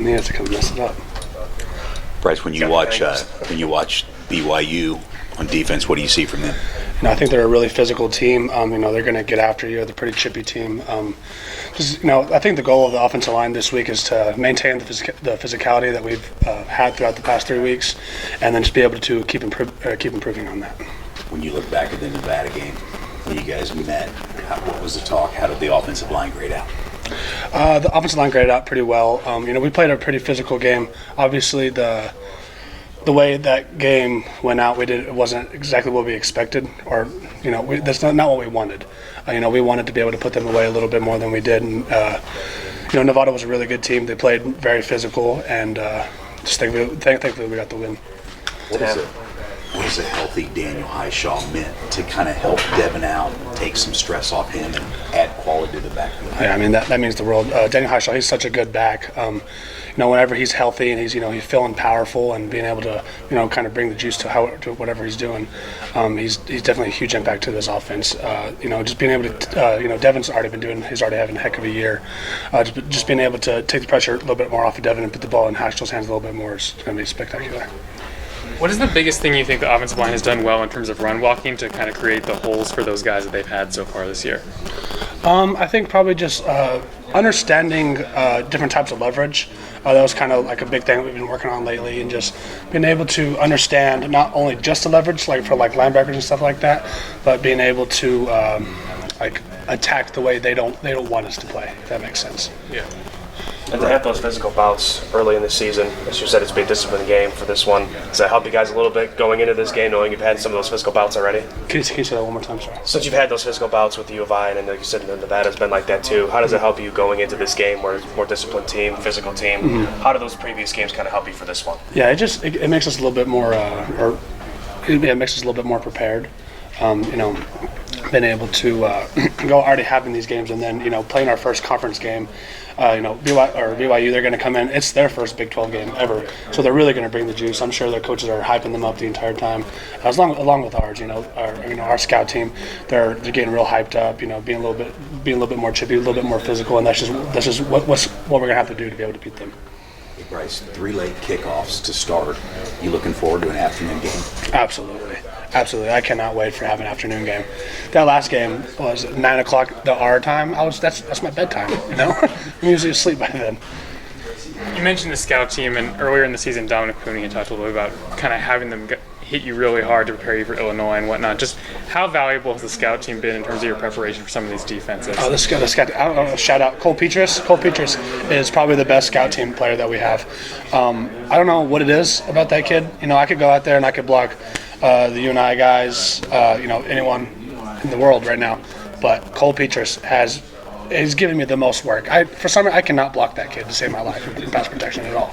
and he has to come mess it up. Bryce, when you watch BYU on defense, what do you see from them? I think they're a really physical team. They're going to get after you. They're a pretty chippy team. I think the goal of the offensive line this week is to maintain the physicality that we've had throughout the past 3 weeks, and then just be able to keep improving on that. When you look back at the Nevada game, when you guys met, what was the talk? How did the offensive line grade out? The offensive line graded out pretty well. We played a pretty physical game. Obviously, the way that game went out, it wasn't exactly what we expected, or that's not what we wanted. We wanted to be able to put them away a little bit more than we did. And Nevada was a really good team. They played very physical, and thankfully we got the win. What is a healthy Daniel Highshaw meant to kind of help Devin out, take some stress off him, and add quality to the backfield? Yeah, that means the world. Daniel Highshaw, he's such a good back. Whenever he's healthy and he's feeling powerful and being able to kind of bring the juice to whatever he's doing, he's definitely a huge impact to this offense. Just being able to Devin's he's already having a heck of a year. Just being able to take the pressure a little bit more off of Devin and put the ball in Highshaw's hands a little bit more is going to be spectacular. What is the biggest thing you think the offensive line has done well in terms of run blocking to kind of create the holes for those guys that they've had so far this year? I think probably just understanding different types of leverage. That was kind of like a big thing we've been working on lately, and just being able to understand not only just the leverage, like for linebackers and stuff like that, but being able to attack the way they don't want us to play. If that makes sense. Yeah. And to have those physical bouts early in the season, as you said, it's been a disciplined game for this one. Does that help you guys a little bit going into this game, knowing you've had some of those physical bouts already? Can you say that one more time, sorry? Since you've had those physical bouts with the U of I, and like you said, Nevada's been like that too, how does it help you going into this game where it's a more disciplined team, physical team? Mm-hmm. How do those previous games kind of help you for this one? Yeah, it makes us a little bit more, it makes us a little bit more prepared. Been able to go already having these games, and then playing our first conference game. BYU, they're going to come in. It's their first Big 12 game ever, so they're really going to bring the juice. I'm sure their coaches are hyping them up the entire time, along with ours. Our scout team, they're getting real hyped up. Being a little bit more chippy, a little bit more physical, and that's just what we're going to have to do to be able to beat them. Hey Bryce, 3 late kickoffs to start. You looking forward to an afternoon game? Absolutely. I cannot wait for having an afternoon game. That last game was 9 o'clock our time. That's my bedtime. I'm usually asleep by then. You mentioned the scout team, and earlier in the season, Dominic Cooney had talked a little bit about kind of having them hit you really hard to prepare you for Illinois and whatnot. Just how valuable has the scout team been in terms of your preparation for some of these defenses? The scout. I don't know. Shout out Cole Petrus. Cole Petrus is probably the best scout team player that we have. I don't know what it is about that kid. I could go out there and I could block the UNI guys, anyone in the world right now. But Cole Petrus is giving me the most work. For some reason, I cannot block that kid to save my life in pass protection at all.